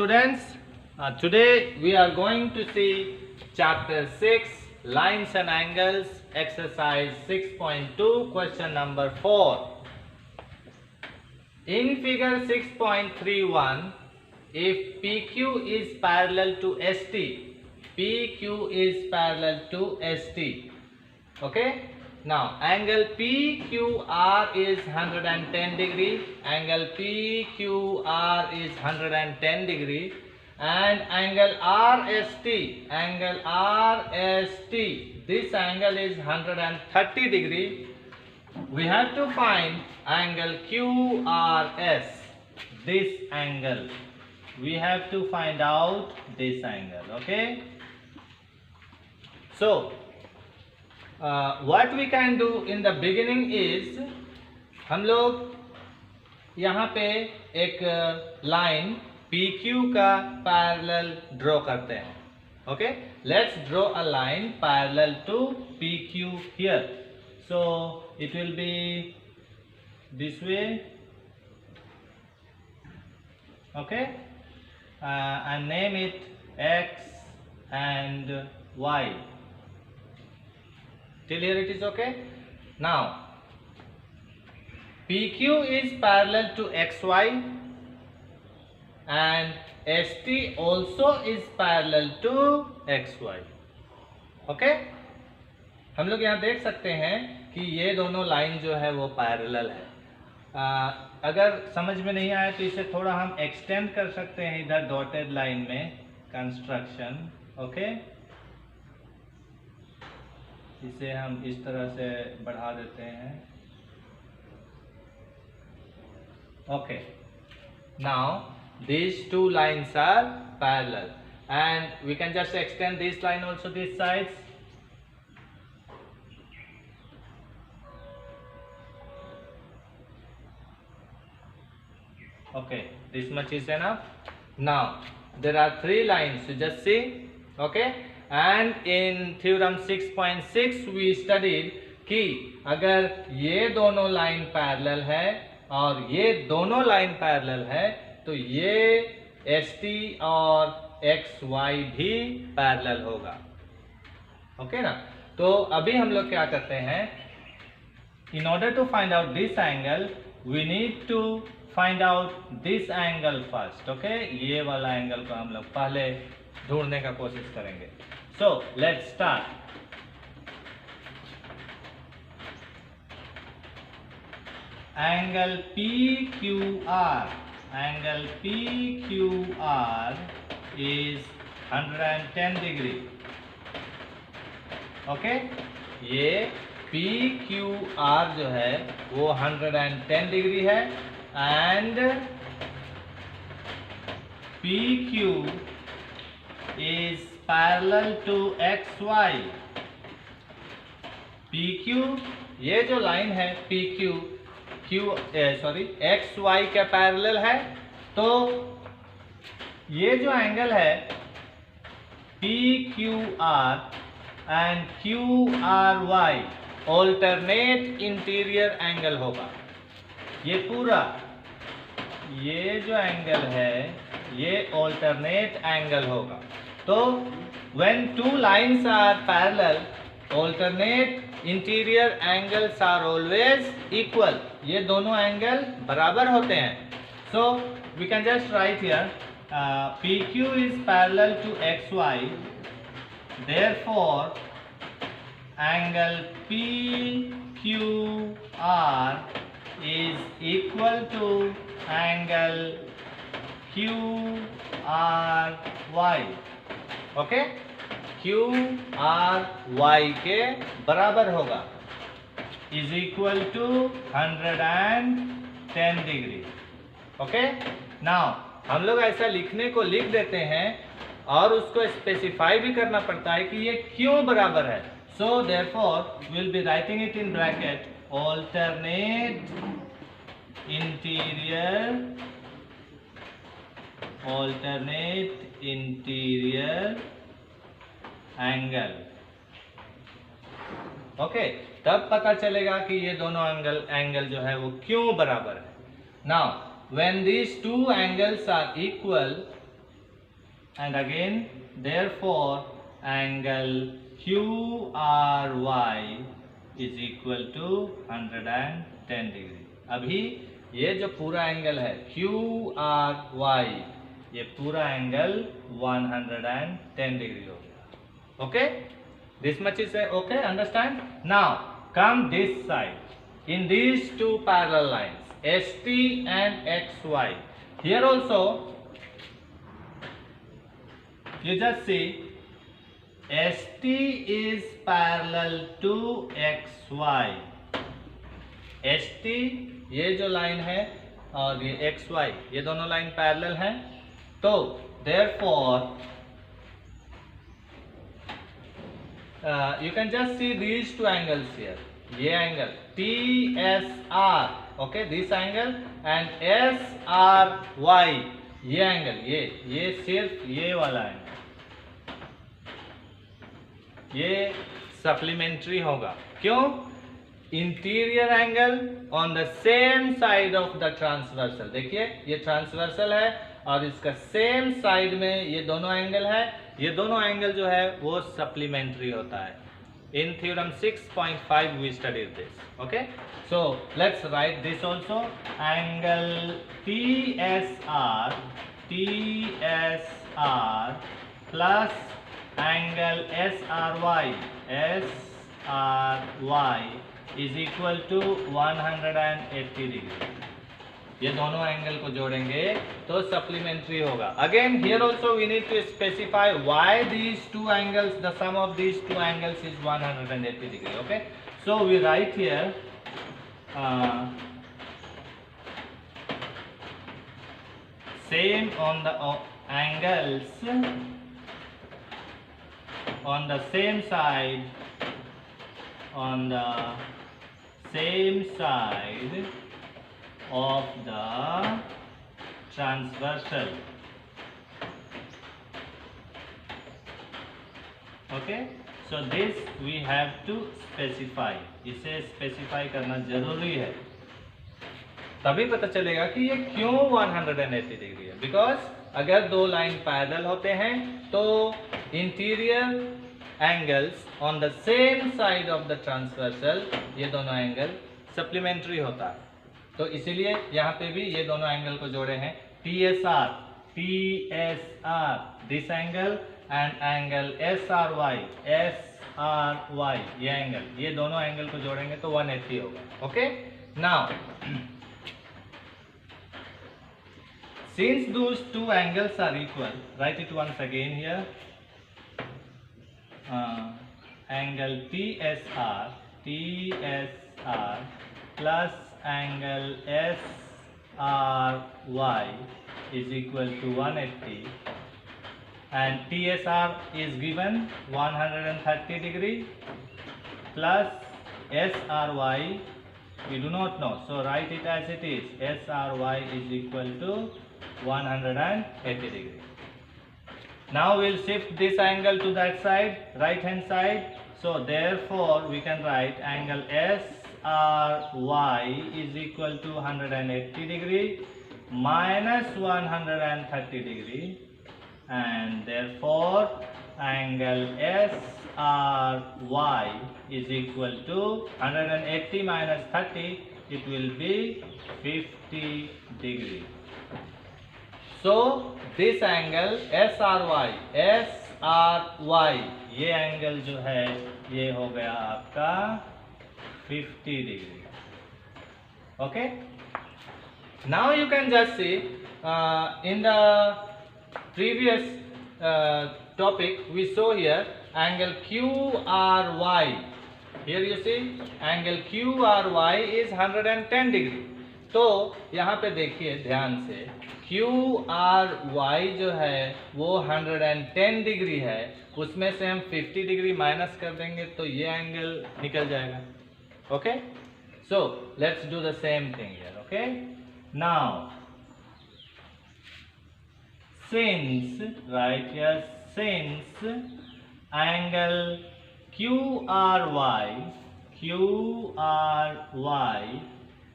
students. Today we are going to see chapter 6 lines and angles, exercise 6.2, question number 4. In figure 6.31, if PQ is parallel to ST, PQ is parallel to ST. Okay. Now angle PQR is 110 degree, angle PQR is 110 degree, and angle RST, this angle is 130 degree. We have to find angle QRS, this angle. We have to find out this angle. Okay. So what we can do in the beginning is, हम लोग यहाँ पे एक line PQ का parallel draw करते हैं. Okay, let's draw a line parallel to PQ here. So it will be this way. Okay, and name it X and Y. Till here it is okay. Now PQ is parallel to XY and ST also is parallel to XY. Okay, हम लोग यहाँ देख सकते हैं कि ये दोनों line जो है वो पैरेलल है. अगर समझ में नहीं आया तो इसे थोड़ा हम एक्सटेंड कर सकते हैं इधर डॉटेड लाइन में कंस्ट्रक्शन. ओके, इसे हम इस तरह से बढ़ा देते हैं. Okay, now these two lines are parallel and we can just extend this line also this sides. Okay, this much is enough. Now there are three lines, you just see. Okay, and in theorem 6.6 we studied कि अगर ये दोनों line parallel है और ये दोनों line parallel है तो ये ST और XY भी पैरेलल होगा. ओके ना. तो अभी हम लोग क्या करते हैं, in order to find out this angle we need to find out this angle first. Okay, ये वाला एंगल को हम लोग पहले ढूंढने का कोशिश करेंगे. So let's start. Angle PQR, angle PQR is 110 degree. Okay, ये PQR जो है वो 110 डिग्री है and PQ is parallel to XY. PQ, ये जो लाइन है PQ XY के पैरेलल है. तो ये जो एंगल है PQR and QRY alternate interior angle होगा. ये पूरा ये जो एंगल है ये ऑल्टरनेट एंगल होगा. तो when two lines are parallel, alternate interior angles are always equal. ये दोनों एंगल बराबर होते हैं. So we can just write here PQ is parallel to XY, therefore angle PQR is equal to angle QRY. Okay, QRY के बराबर होगा, is equal to 110 degree. Okay, now हम लोग ऐसा लिखने को लिख देते हैं और उसको स्पेसिफाई भी करना पड़ता है कि ये क्यों बराबर है. So therefore will be writing it in bracket alternate interior angle. Okay, तब पता चलेगा कि ये दोनों एंगल जो है वो क्यों बराबर है. Now when these two angles are equal and again therefore angle QRY is equal to 110 degree. अभी ये जो पूरा एंगल है QRY, ये पूरा एंगल 110 डिग्री हो गया। Okay, this much is okay, understand? Now come this side, in these two parallel lines ST and XY, here also you just see ST is parallel to XY, ST ये जो line है और ये XY ये दोनों line parallel हैं, तो therefore you can just see these two angles here, ये angle TSR, okay, this angle and SRY, ये एंगल ये सिर्फ ये वाला एंगल ये सप्लीमेंट्री होगा। क्यों? Interior angle on the same side of the transversal, देखिए ये ट्रांसवर्सल है और इसका सेम साइड में ये दोनों एंगल है, ये दोनों एंगल जो है वो सप्लीमेंट्री होता है। In theorem 6.5 we studied this. Okay, so let's write this also, angle TSR plus angle SRY is equal to 180 degree. ये दोनों एंगल को जोड़ेंगे तो सप्लीमेंट्री होगा। Again here also we need to specify why these two angles, the sum of these two angles is 180 degree. Okay, so we write here same on the angles on the same side, on the same side of the transversal. Okay, so this we have to specify, इसे specify करना जरूरी है, तभी पता चलेगा कि ये क्यों 180 डिग्री है। बिकॉज अगर दो लाइन पैरेलल होते हैं तो interior angles on the same side of the transversal, ये दोनों एंगल सप्लीमेंट्री होता है, तो इसीलिए यहाँ पे भी ये दोनों एंगल को जोड़े हैं। TSR this angle and angle SRY ये एंगल, ये दोनों एंगल को जोड़ेंगे तो 180 होगा। Okay, now since those two angles are equal, write it once again here, angle TSR plus angle SRY is equal to 180, and TSR is given 130 degree plus SRY we do not know, so write it as it is, SRY is equal to 180 degree. Now we'll shift this angle to that side, right hand side, so therefore we can write angle SRY is equal to 180 degree minus 130 degree, and therefore angle SRY is equal to 180 minus 30, it will be 50 degree. So this angle SRY ये angle जो है ये हो गया आपका 50 degree. Okay, now you can just see in the previous topic we saw here angle QRY, here you see angle QRY is 110 degree। तो यहाँ पे देखिए ध्यान से QRY जो है वो 110 डिग्री है, उसमें से हम 50 डिग्री माइनस कर देंगे तो ये एंगल निकल जाएगा। Okay, so let's do the same thing here. Okay, now since, right here, since angle QRY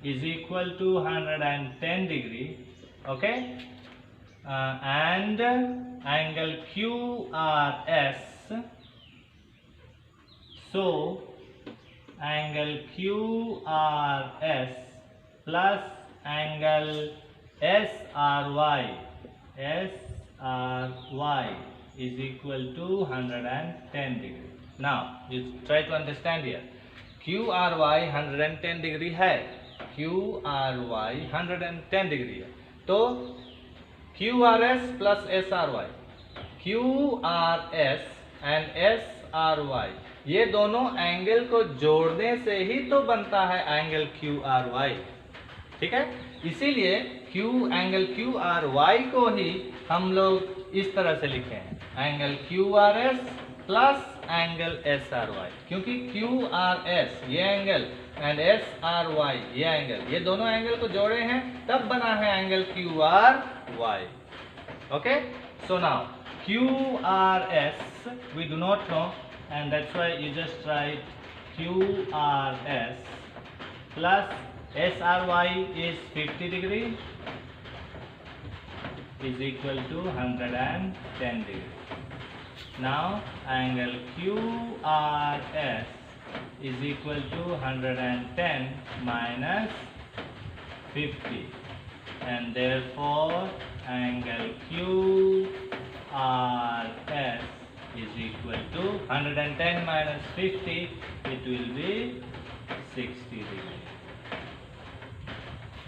is equal to 110 degree, okay, and angle QRS. So angle QRS plus angle SRY is equal to 110 degree. Now you try to understand here. QRY 110 degree है, QRY 110 degree है, तो QRS plus SRY, QRS and SRY ये दोनों angle को जोड़ने से ही तो बनता है एंगल QRY, ठीक है। इसीलिए एंगल QRY को ही हम लोग इस तरह से लिखे हैं, angle QRS plus angle SRY, क्योंकि QRS ये एंगल एंड SRY ये एंगल, ये दोनों एंगल को जोड़े हैं तब बना है angle QRY। Okay, so now QRS we do not know, and that's why you just write QRS plus SRY is 50 degree is equal to 110 degree. Now angle QRS is equal to 110 minus 50, and therefore angle QRS is equal to 110 minus 50, it will be 60 degree.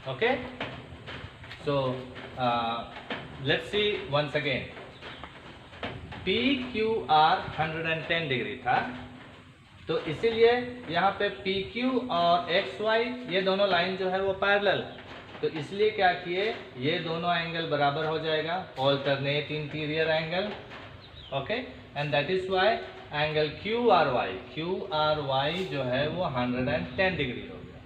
Okay, so let's see once again. PQR 110 degree था, तो इसीलिए यहाँ पे PQ और XY ये दोनों line जो है वो पैरेलल, तो इसलिए क्या किए, ये दोनों एंगल बराबर हो जाएगा, alternate interior angle. Okay, and that is why angle QRY जो है वो 110 डिग्री हो गया,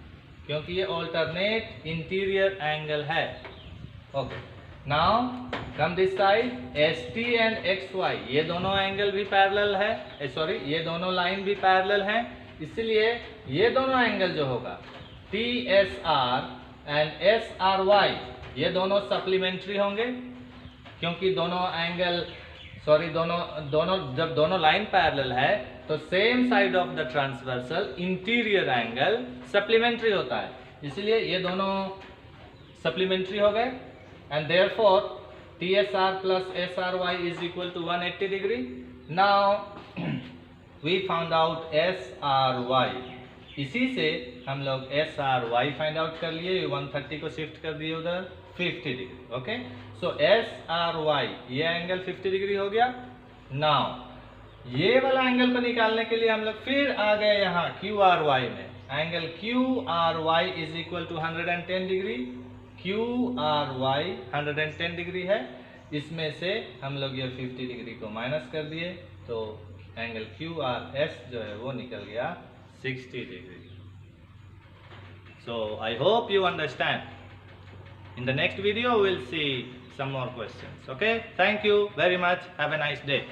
क्योंकि ये ऑल्टरनेट इंटीरियर एंगल है। Okay, now come this side, ST and XY ये दोनों एंगल भी पैरेलल है, सॉरी ये दोनों लाइन भी पैरेलल हैं, इसलिए ये दोनों एंगल जो होगा TSR एंड SRY ये दोनों सप्लीमेंट्री होंगे, क्योंकि दोनों एंगल जब दोनों लाइन पैरेलल है तो same side of the transversal interior angle supplementary होता है, इसलिए ये दोनों सप्लीमेंट्री हो गए, and therefore TSR plus SRY is equal to 180 degree. Now we found out SRY, इसी से हम लोग SRY फाइंड आउट कर लिए, 130 को शिफ्ट कर दिए उधर 50 डिग्री। ओके, सो SRY ये एंगल 50 डिग्री हो गया। नाउ ये वाला एंगल को निकालने के लिए हम लोग फिर आ गए यहाँ QRY में, angle QRY is equal to 110 degree, QRY 110 degree है, इसमें से हम लोग ये 50 डिग्री को माइनस कर दिए, तो एंगल QRS जो है वो निकल गया 60 degree. So I hope you understand. In the next video we'll see some more questions. Okay, thank you very much, have a nice day.